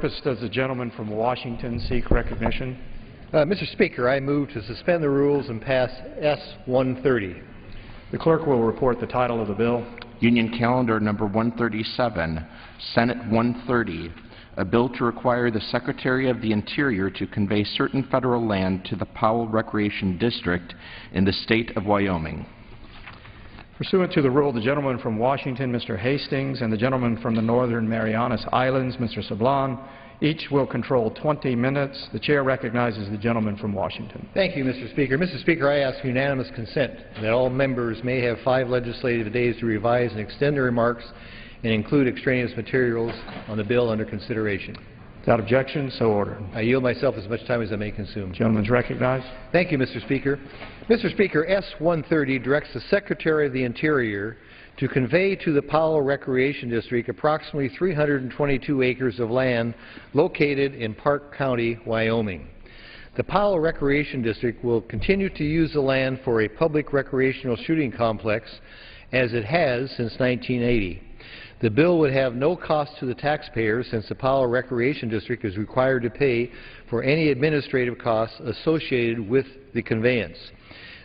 purpose does the gentleman from Washington seek recognition? Mr. Speaker, I move to suspend the rules and pass S-130. The clerk will report the title of the bill. Union Calendar Number 137, Senate 130, a bill to require the Secretary of the Interior to convey certain federal land to the Powell Recreation District in the state of Wyoming. Pursuant to the rule, the gentleman from Washington, Mr. Hastings, and the gentleman from the Northern Marianas Islands, Mr. Sablan, each will control 20 minutes. The chair recognizes the gentleman from Washington. Thank you, Mr. Speaker. Mr. Speaker, I ask unanimous consent that all members may have 5 legislative days to revise and extend their remarks and include extraneous materials on the bill under consideration. Without objection, so ordered. I yield myself as much time as I may consume. The gentleman is recognized. Thank you, Mr. Speaker. Mr. Speaker, S-130 directs the Secretary of the Interior to convey to the Powell Recreation District approximately 322 acres of land located in Park County, Wyoming. The Powell Recreation District will continue to use the land for a public recreational shooting complex as it has since 1980. The bill would have no cost to the taxpayers since the Powell Recreation District is required to pay for any administrative costs associated with the conveyance.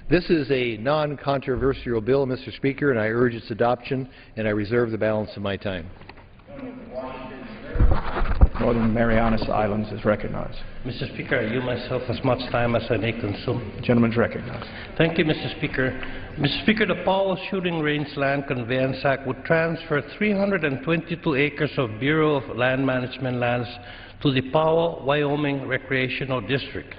This is a non-controversial bill, Mr. Speaker, and I urge its adoption, and I reserve the balance of my time. Northern Marianas Islands is recognized. Mr. Speaker, I yield myself as much time as I may consume. The gentleman is recognized. Thank you, Mr. Speaker. Mr. Speaker, the Powell Shooting Range Land Conveyance Act would transfer 322 acres of Bureau of Land Management lands to the Powell, Wyoming Recreational District.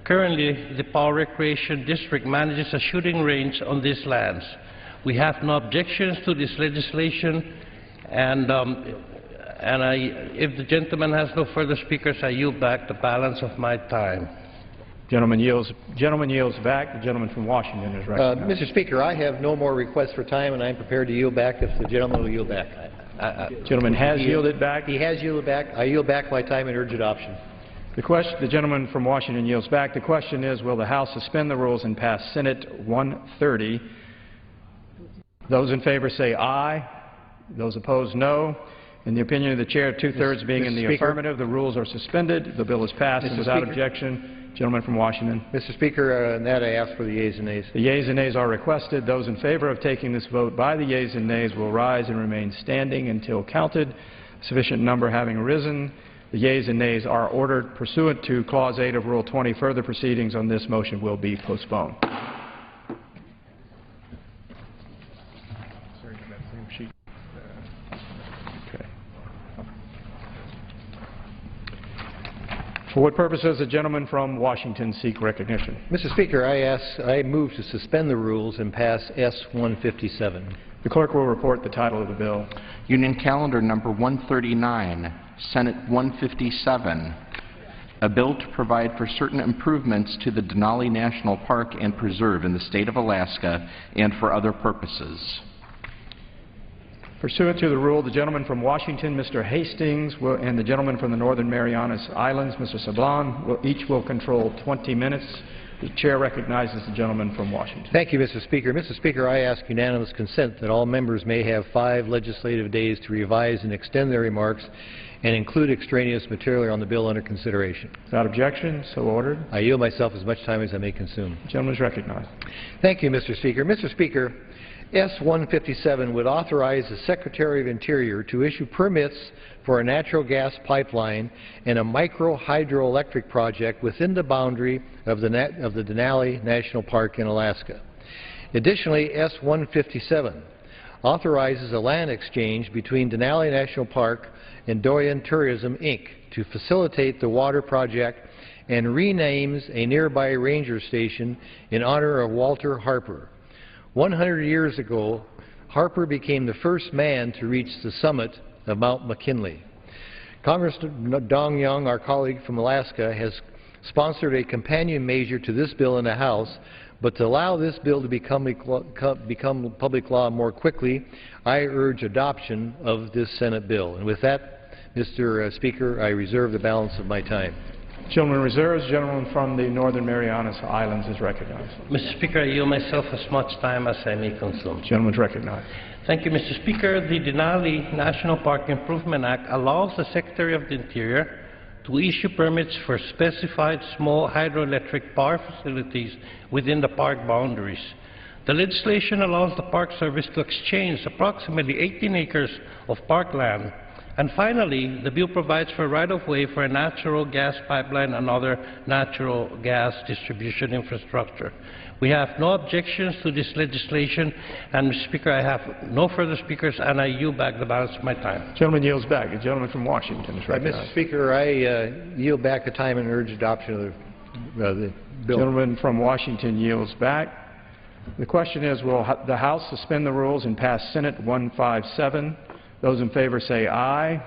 Currently, the Powell Recreation District manages a shooting range on these lands. We have no objections to this legislation, and if the gentleman has no further speakers, I yield back the balance of my time. Gentleman yields back. The gentleman from Washington is recognized. Mr. Speaker, I have no more requests for time, and I am prepared to yield back if the gentleman will yield back. Gentleman has yielded back. He has yielded back. I yield back my time and urge adoption. The gentleman from Washington yields back. The question is, will the House suspend the rules and pass Senate 130? Those in favor say aye. Those opposed, no. In the opinion of the chair, two-thirds being in the affirmative, the rules are suspended. The bill is passed and without objection. Gentleman from Washington. Mr. Speaker, on that I ask for the yeas and nays. The yeas and nays are requested. Those in favor of taking this vote by the yeas and nays will rise and remain standing until counted. Sufficient number having arisen. The yeas and nays are ordered. Pursuant to Clause 8 of Rule 20, further proceedings on this motion will be postponed. For what purpose does the gentleman from Washington seek recognition? Mr. Speaker, I move to suspend the rules and pass S-157. The clerk will report the title of the bill. Union Calendar Number 139, Senate 157, a bill to provide for certain improvements to the Denali National Park and Preserve in the state of Alaska and for other purposes. Pursuant to the rule, the gentleman from Washington, Mr. Hastings, and the gentleman from the Northern Marianas Islands, Mr. Sablan, each will control 20 minutes. The chair recognizes the gentleman from Washington. Thank you, Mr. Speaker. Mr. Speaker, I ask unanimous consent that all members may have 5 legislative days to revise and extend their remarks and include extraneous material on the bill under consideration. Without objection, so ordered. I yield myself as much time as I may consume. The gentleman is recognized. Thank you, Mr. Speaker. Mr. Speaker, S-157 would authorize the Secretary of Interior to issue permits for a natural gas pipeline and a micro-hydroelectric project within the boundary of the Denali National Park in Alaska. Additionally, S-157 authorizes a land exchange between Denali National Park and Dorian Tourism, Inc. to facilitate the water project and renames a nearby ranger station in honor of Walter Harper. 100 years ago, Harper became the first man to reach the summit of Mount McKinley. Congressman Dong Young, our colleague from Alaska, has sponsored a companion measure to this bill in the House, but to allow this bill to become public law more quickly, I urge adoption of this Senate bill. And with that, Mr. Speaker, I reserve the balance of my time. Gentleman reserves. Gentleman from the Northern Marianas Islands is recognized. Mr. Speaker, I yield myself as much time as I may consume. Gentleman is recognized. Thank you, Mr. Speaker. The Denali National Park Improvement Act allows the Secretary of the Interior to issue permits for specified small hydroelectric power facilities within the park boundaries. The legislation allows the Park Service to exchange approximately 18 acres of parkland. And finally, the bill provides for right-of-way for a natural gas pipeline and other natural gas distribution infrastructure. We have no objections to this legislation, and Mr. Speaker, I have no further speakers, and I yield back the balance of my time. Gentleman yields back. The gentleman from Washington is recognized. Mr. Speaker, I yield back the time and urge adoption of the bill. Gentleman from Washington yields back. The question is, will the House suspend the rules and pass Senate 157? Those in favor say aye.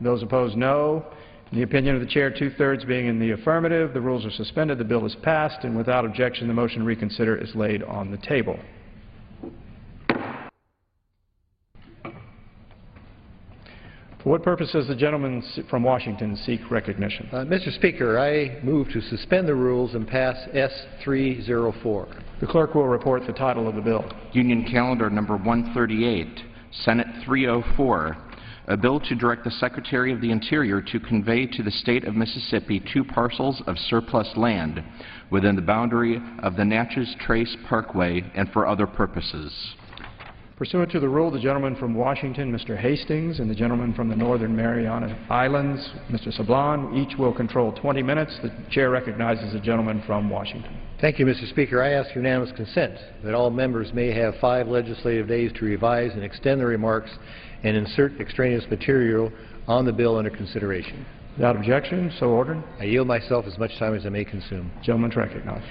Those opposed, no. In the opinion of the Chair, two-thirds being in the affirmative, the rules are suspended, the bill is passed, and without objection, the motion to reconsider is laid on the table. For what purpose does the gentleman from Washington seek recognition? Mr. Speaker, I move to suspend the rules and pass S-304. The clerk will report the title of the bill. Union Calendar number 138, Senate 304, a bill to direct the Secretary of the Interior to convey to the state of Mississippi 2 parcels of surplus land within the boundary of the Natchez Trace Parkway and for other purposes. Pursuant to the rule, the gentleman from Washington, Mr. Hastings, and the gentleman from the Northern Mariana Islands, Mr. Sablan, each will control 20 minutes. The Chair recognizes the gentleman from Washington. Thank you, Mr. Speaker. I ask unanimous consent that all members may have 5 legislative days to revise and extend their remarks and insert extraneous material on the bill under consideration. Without objection, so ordered. I yield myself as much time as I may consume. Gentleman's recognized.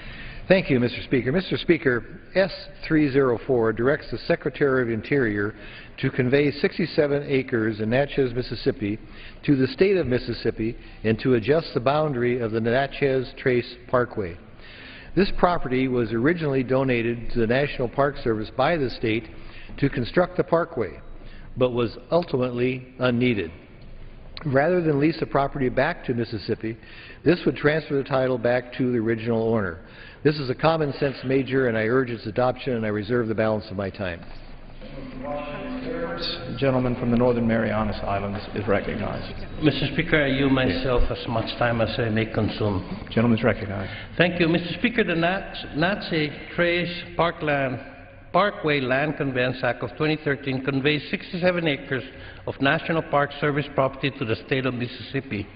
Thank you, Mr. Speaker. Mr. Speaker, S-304 directs the Secretary of Interior to convey 67 acres in Natchez, Mississippi to the state of Mississippi and to adjust the boundary of the Natchez Trace Parkway. This property was originally donated to the National Park Service by the state to construct the parkway, but was ultimately unneeded. Rather than lease the property back to Mississippi, this would transfer the title back to the original owner. This is a common sense measure, and I urge its adoption, and I reserve the balance of my time. The gentleman from the Northern Marianas Islands is recognized. Mr. Speaker, I yield myself as much time as I may consume. Gentleman is recognized. Thank you, Mr. Speaker. The Natchez Trace Parkway Land Conveyance Act of 2013 conveys 67 acres of National Park Service property to the state of Mississippi.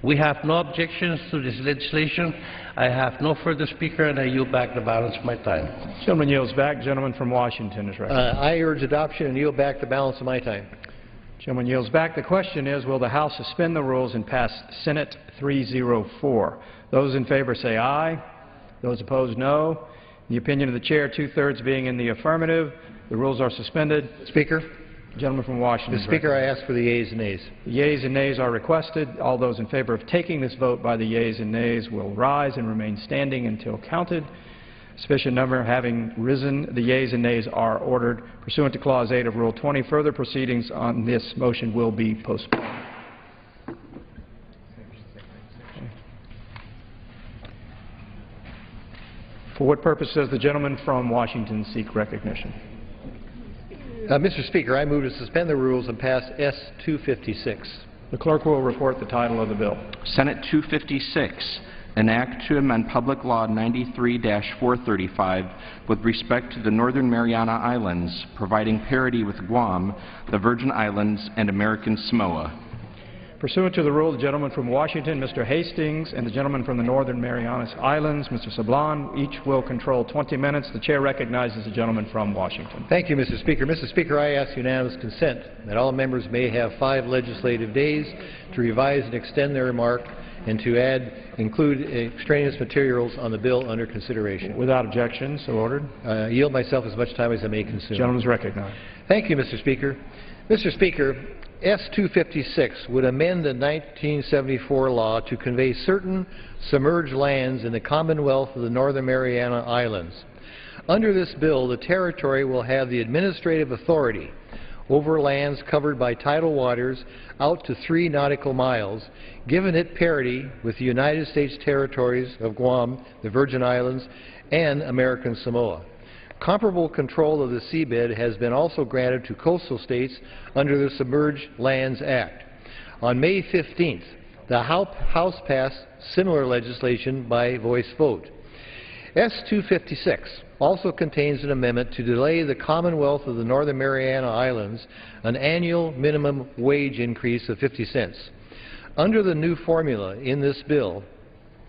We have no objections to this legislation. I have no further speaker, and I yield back the balance of my time. Gentleman yields back. Gentleman from Washington is recognized. I urge adoption and yield back the balance of my time. Gentleman yields back. The question is, will the House suspend the rules and pass Senate 304? Those in favor say aye. Those opposed, no. In the opinion of the Chair, two-thirds being in the affirmative, the rules are suspended. Speaker. Gentleman from Washington. Mr. Speaker, I ask for the yeas and nays. The yeas and nays are requested. All those in favor of taking this vote by the yeas and nays will rise and remain standing until counted. Sufficient number having risen, the yeas and nays are ordered. Pursuant to Clause 8 of Rule 20, further proceedings on this motion will be postponed. For what purpose does the gentleman from Washington seek recognition? Mr. Speaker, I move to suspend the rules and pass S-256. The clerk will report the title of the bill. Senate 256, an act to amend Public Law 93-435 with respect to the Northern Mariana Islands, providing parity with Guam, the Virgin Islands, and American Samoa. Pursuant to the rule, the gentleman from Washington, Mr. Hastings, and the gentleman from the Northern Marianas Islands, Mr. Sablan, each will control 20 minutes. The Chair recognizes the gentleman from Washington. Thank you, Mr. Speaker. Mr. Speaker, I ask unanimous consent that all members may have 5 legislative days to revise and extend their remark and to include extraneous materials on the bill under consideration. Without objection, so ordered. Yield myself as much time as I may consume. The gentleman is recognized. Thank you, Mr. Speaker. Mr. Speaker, S-256 would amend the 1974 law to convey certain submerged lands in the Commonwealth of the Northern Mariana Islands. Under this bill, the territory will have the administrative authority over lands covered by tidal waters out to 3 nautical miles, giving it parity with the United States territories of Guam, the Virgin Islands, and American Samoa. Comparable control of the seabed has been also granted to coastal states under the Submerged Lands Act. On May 15th, the House passed similar legislation by voice vote. S-256 also contains an amendment to delay the Commonwealth of the Northern Mariana Islands an annual minimum wage increase of 50 cents. Under the new formula in this bill,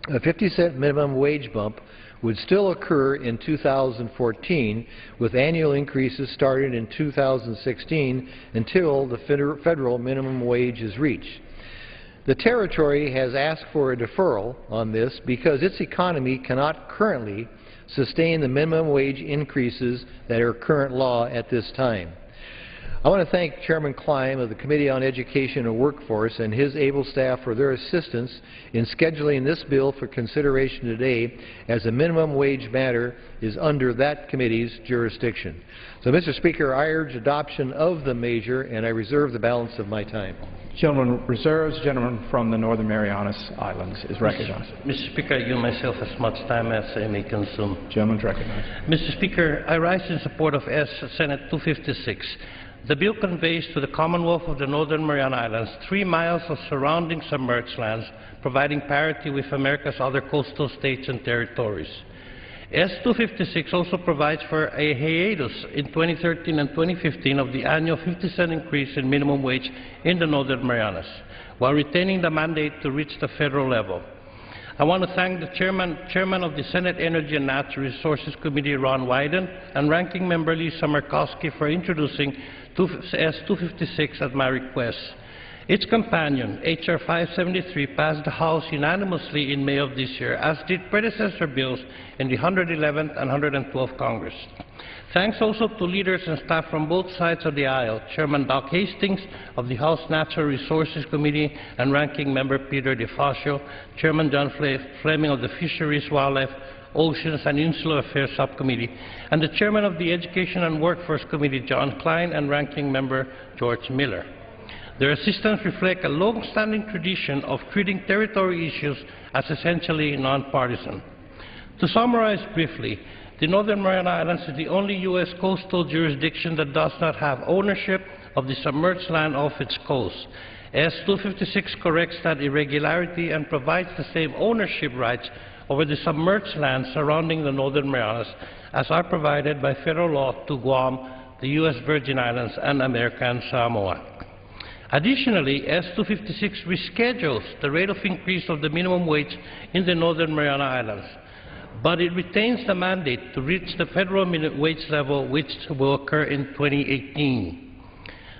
a 50-cent minimum wage bump would still occur in 2014, with annual increases starting in 2016 until the federal minimum wage is reached. The Territory has asked for a deferral on this because its economy cannot currently sustain the minimum wage increases that are current law at this time. I want to thank Chairman Klein of the Committee on Education and Workforce and his able staff for their assistance in scheduling this bill for consideration today, as the minimum wage matter is under that committee's jurisdiction. So, Mr. Speaker, I urge adoption of the measure, and I reserve the balance of my time. Gentleman reserves. Gentleman from the Northern Marianas Islands is recognized. Mr. Speaker, I give myself as much time as I may consume. Gentleman is recognized. Mr. Speaker, I rise in support of Senate 256. The bill conveys to the Commonwealth of the Northern Mariana Islands 3 miles of surrounding submerged lands, providing parity with America's other coastal states and territories. S-256 also provides for a hiatus in 2013 and 2015 of the annual 50-cent increase in minimum wage in the Northern Marianas, while retaining the mandate to reach the federal level. I want to thank the Chairman of the Senate Energy and Natural Resources Committee, Ron Wyden, and Ranking Member Lisa Murkowski for introducing S-256 at my request. Its companion, H.R. 573, passed the House unanimously in May of this year, as did predecessor bills in the 111th and 112th Congress. Thanks also to leaders and staff from both sides of the aisle, Chairman Doc Hastings of the House Natural Resources Committee and Ranking Member Peter DeFazio, Chairman John Fleming of the Fisheries, Wildlife, Oceans and Insular Affairs Subcommittee, and the Chairman of the Education and Workforce Committee, John Klein, and Ranking Member George Miller. Their assistance reflects a long-standing tradition of treating territory issues as essentially nonpartisan. To summarize briefly, the Northern Mariana Islands is the only U.S. coastal jurisdiction that does not have ownership of the submerged land off its coast. S-256 corrects that irregularity and provides the same ownership rights over the submerged land surrounding the Northern Marianas as are provided by federal law to Guam, the U.S. Virgin Islands, and American Samoa. Additionally, S-256 reschedules the rate of increase of the minimum wage in the Northern Mariana Islands, but it retains the mandate to reach the federal minimum wage level, which will occur in 2018.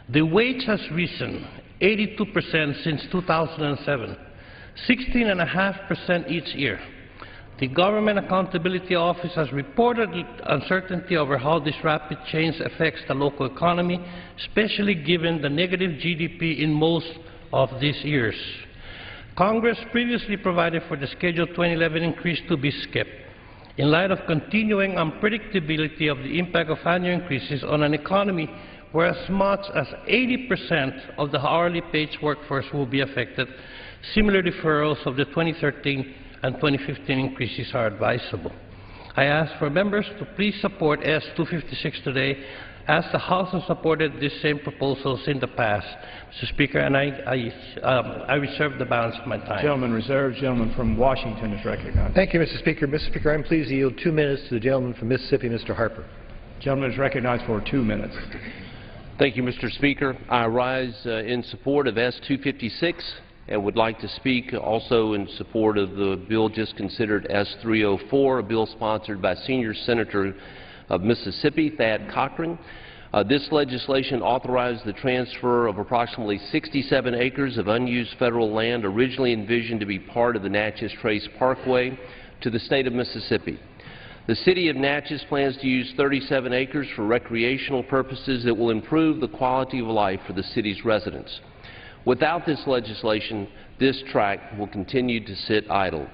The wage has risen 82% since 2007, 16.5% each year. The Government Accountability Office has reported uncertainty over how this rapid change affects the local economy, especially given the negative GDP in most of these years. Congress previously provided for the Schedule 2011 increase to be skipped. In light of continuing unpredictability of the impact of annual increases on an economy where as much as 80% of the hourly paid workforce will be affected, similar deferrals of the 2013 and 2015 increases are advisable. I ask for members to please support S-256 today, as the House has supported these same proposals in the past. Mr. Speaker, and I reserve the balance of my time. Gentleman reserved. Gentleman from Washington is recognized. Thank you, Mr. Speaker. Mr. Speaker, I'm pleased to yield 2 minutes to the gentleman from Mississippi, Mr. Harper. Gentleman is recognized for 2 minutes. Thank you, Mr. Speaker. I rise in support of S-256 and would like to speak also in support of the bill just considered, S-304, a bill sponsored by Senior Senator of Mississippi, Thad Cochran. This legislation authorized the transfer of approximately 67 acres of unused federal land originally envisioned to be part of the Natchez Trace Parkway to the state of Mississippi. The City of Natchez plans to use 37 acres for recreational purposes that will improve the quality of life for the city's residents. Without this legislation, this tract will continue to sit idle.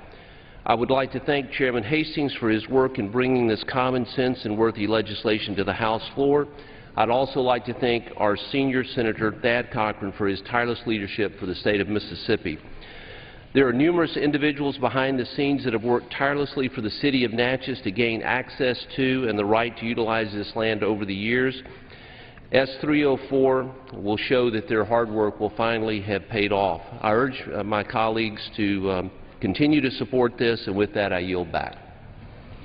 I would like to thank Chairman Hastings for his work in bringing this common sense and worthy legislation to the House floor. I'd also like to thank our senior Senator Thad Cochran for his tireless leadership for the state of Mississippi. There are numerous individuals behind the scenes that have worked tirelessly for the city of Natchez to gain access to and the right to utilize this land over the years. S304 will show that their hard work will finally have paid off. I urge my colleagues to continue to support this, and with that I yield back.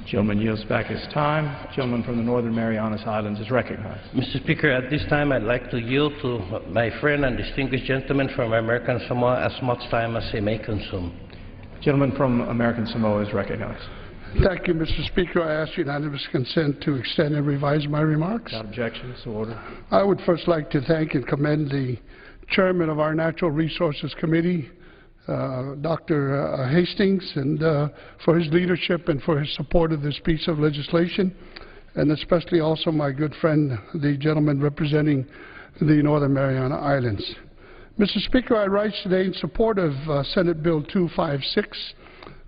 Gentleman yields back his time. Gentleman from the Northern Marianas Islands is recognized. Mr. Speaker, at this time I'd like to yield to my friend and distinguished gentleman from American Samoa as much time as he may consume. Gentleman from American Samoa is recognized. Thank you, Mr. Speaker. I ask unanimous consent to extend and revise my remarks. Without objection, so ordered. I would first like to thank and commend the chairman of our Natural Resources Committee, Dr. Hastings, and for his leadership and for his support of this piece of legislation, and especially also my good friend, the gentleman representing the Northern Mariana Islands. Mr. Speaker, I rise today in support of Senate Bill 256,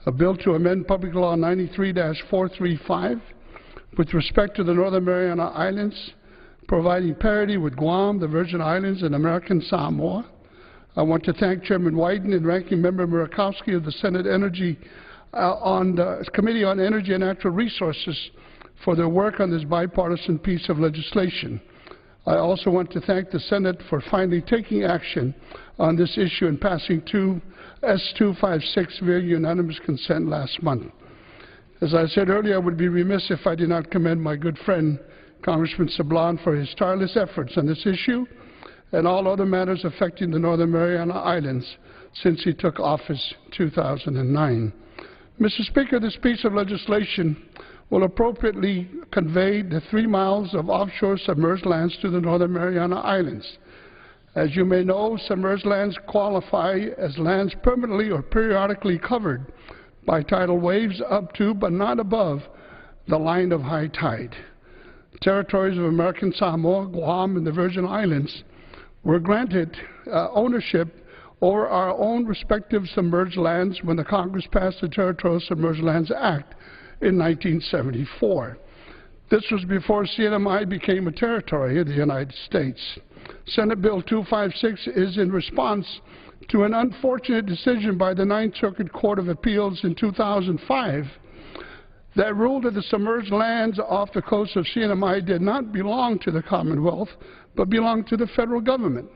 a bill to amend Public Law 93-435 with respect to the Northern Mariana Islands, providing parity with Guam, the Virgin Islands, and American Samoa. I want to thank Chairman Wyden and Ranking Member Murakowski of the Senate Committee on Energy and Natural Resources for their work on this bipartisan piece of legislation. I also want to thank the Senate for finally taking action on this issue and passing S256 via unanimous consent last month. As I said earlier, I would be remiss if I did not commend my good friend, Congressman Sablan, for his tireless efforts on this issue and all other matters affecting the Northern Mariana Islands since he took office in 2009. Mr. Speaker, this piece of legislation will appropriately convey the 3 miles of offshore submerged lands to the Northern Mariana Islands. As you may know, submerged lands qualify as lands permanently or periodically covered by tidal waves up to but not above the line of high tide. Territories of American Samoa, Guam, and the Virgin Islands were granted ownership over our own respective submerged lands when the Congress passed the Territorial Submerged Lands Act in 1974. This was before CNMI became a territory of the United States. Senate Bill 256 is in response to an unfortunate decision by the Ninth Circuit Court of Appeals in 2005 that ruled that the submerged lands off the coast of CNMI did not belong to the Commonwealth, but belonged to the federal government.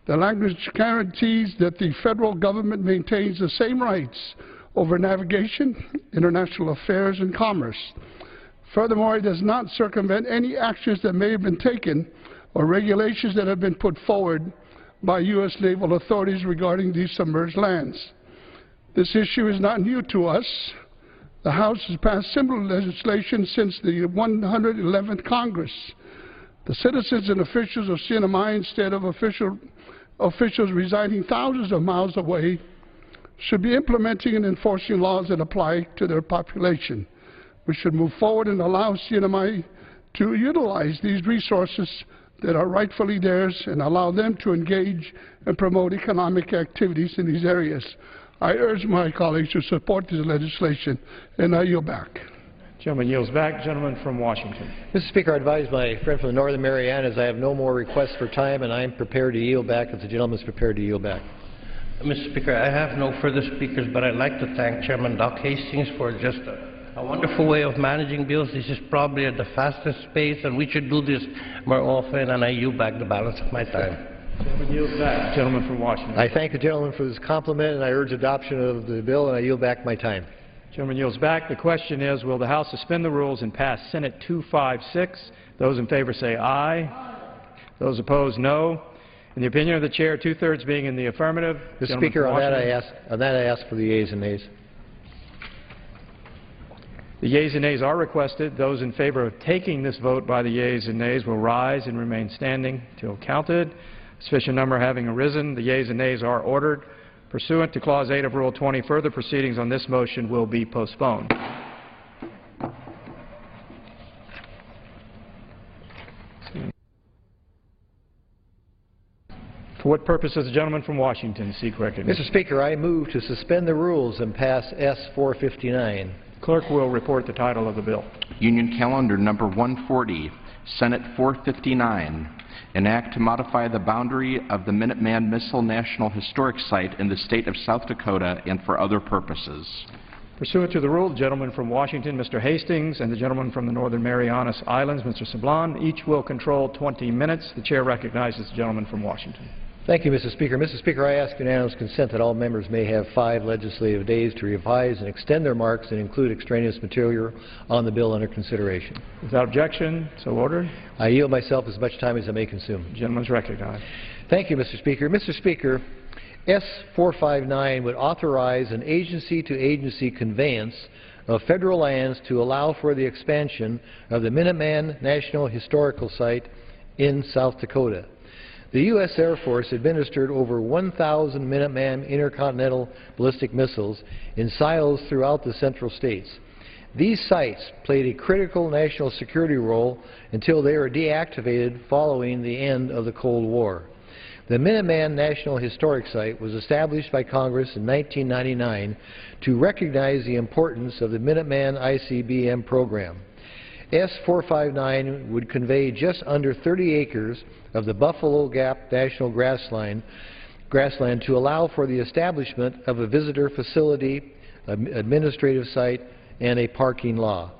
The language guarantees that the federal government maintains the same rights over navigation, international affairs, and commerce. Furthermore, it does not circumvent any actions that may have been taken or regulations that have been put forward by U.S. naval authorities regarding these submerged lands. This issue is not new to us. The House has passed similar legislation since the 111th Congress. The citizens and officials of CNMI, instead of officials residing thousands of miles away, should be implementing and enforcing laws that apply to their population. We should move forward and allow CNMI to utilize these resources that are rightfully theirs and allow them to engage and promote economic activities in these areas. I urge my colleagues to support this legislation, and I yield back. Gentleman yields back. Gentleman from Washington. Mr. Speaker, I advise my friend from the Northern Marianas I have no more requests for time, and I am prepared to yield back if the gentleman is prepared to yield back. Mr. Speaker, I have no further speakers, but I'd like to thank Chairman Doc Hastings for just a wonderful way of managing bills. This is probably at the fastest pace, and we should do this more often, and I yield back the balance of my time. Gentleman yields back. Gentleman from Washington. I thank the gentleman for this compliment, and I urge adoption of the bill, and I yield back my time. Gentleman yields back. The question is, will the House suspend the rules and pass Senate 256? Those in favor say aye. Those opposed, no. In the opinion of the chair, two-thirds being in the affirmative. Mr. Speaker, on that I ask for the yeas and nays. The yeas and nays are requested. Those in favor of taking this vote by the yeas and nays will rise and remain standing till counted. Sufficient number having arisen, the yeas and nays are ordered. Pursuant to Clause 8 of Rule 20, further proceedings on this motion will be postponed. For what purpose does the gentleman from Washington seek recognition? Mr. Speaker, I move to suspend the rules and pass S-459. Clerk will report the title of the bill. Union Calendar Number 140, Senate 459, an act to modify the boundary of the Minuteman Missile National Historic Site in the state of South Dakota and for other purposes. Pursuant to the rule, the gentleman from Washington, Mr. Hastings, and the gentleman from the Northern Marianas Islands, Mr. Sablon, each will control 20 minutes. The chair recognizes the gentleman from Washington. Thank you, Mr. Speaker. Mr. Speaker, I ask unanimous consent that all members may have 5 legislative days to revise and extend their marks and include extraneous material on the bill under consideration. Without objection, so ordered. I yield myself as much time as I may consume. The gentleman is recognized. Thank you, Mr. Speaker. Mr. Speaker, S459 would authorize an agency-to-agency conveyance of federal lands to allow for the expansion of the Minuteman National Historical Site in South Dakota. The U.S. Air Force administered over 1,000 Minuteman intercontinental ballistic missiles in silos throughout the central states. These sites played a critical national security role until they were deactivated following the end of the Cold War. The Minuteman National Historic Site was established by Congress in 1999 to recognize the importance of the Minuteman ICBM program. S459 would convey just under 30 acres of the Buffalo Gap National Grassland to allow for the establishment of a visitor facility, administrative site, and a parking law.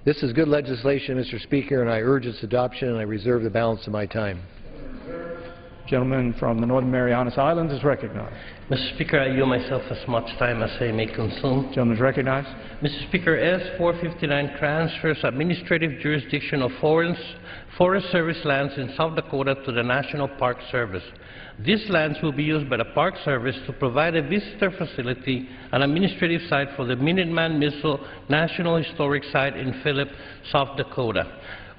This is good legislation, Mr. Speaker, and I urge its adoption, and I reserve the balance of my time. Gentleman from the Northern Marianas Islands is recognized. Mr. Speaker, I yield myself as much time as I may consume. Gentleman is recognized. Mr. Speaker, S459 transfers administrative jurisdiction of Forest Service lands in South Dakota to the National Park Service. These lands will be used by the Park Service to provide a visitor facility and administrative site for the Minuteman Missile National Historic Site in Philip, South Dakota.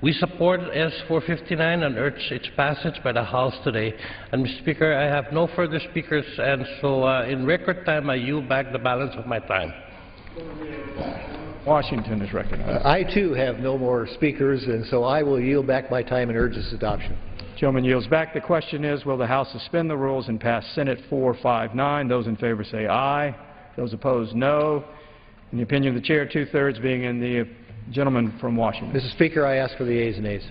We support S459 and urge its passage by the House today. And, Mr. Speaker, I have no further speakers, and so in record time I yield back the balance of my time. Washington is recognized. I, too, have no more speakers, and so I will yield back my time and urge its adoption. Gentleman yields back. The question is, will the House suspend the rules and pass Senate 459? Those in favor say aye. Those opposed, no. In the opinion of the chair, 2/3 being in the gentleman from Washington. Mr. Speaker, I ask for the yeas and nays.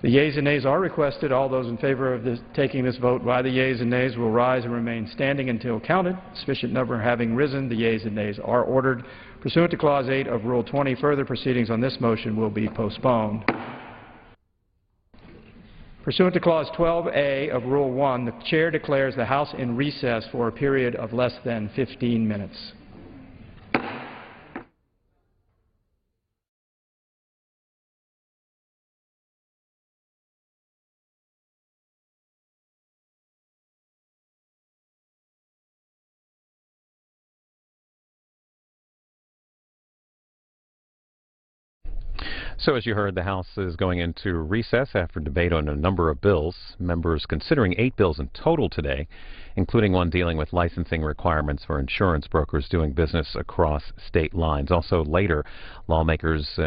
The yeas and nays are requested. All those in favor of taking this vote by the yeas and nays will rise and remain standing until counted. Sufficient number having risen, the yeas and nays are ordered. Pursuant to Clause 8 of Rule 20, further proceedings on this motion will be postponed. Pursuant to Clause 12A of Rule 1, the Chair declares the House in recess for a period of less than 15 minutes. So as you heard, the House is going into recess after debate on a number of bills. Members considering 8 bills in total today, including one dealing with licensing requirements for insurance brokers doing business across state lines. Also later, lawmakers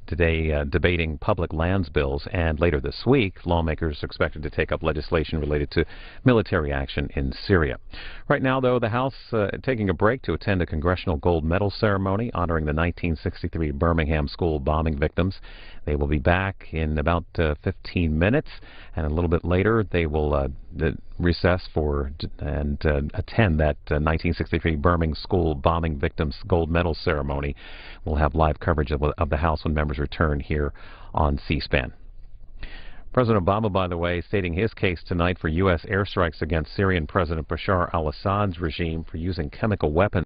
today debating public lands bills, and later this week, lawmakers are expected to take up legislation related to military action in Syria. Right now, though, the House taking a break to attend a congressional gold medal ceremony honoring the 1963 Birmingham school bombing victims. They will be back in about 15 minutes, and a little bit later they will recess for and attend that 1963 Birmingham school bombing victims gold medal ceremony. We'll have live coverage of the House when members return here on C-SPAN. President Obama, by the way, stating his case tonight for U.S. airstrikes against Syrian President Bashar al-Assad's regime for using chemical weapons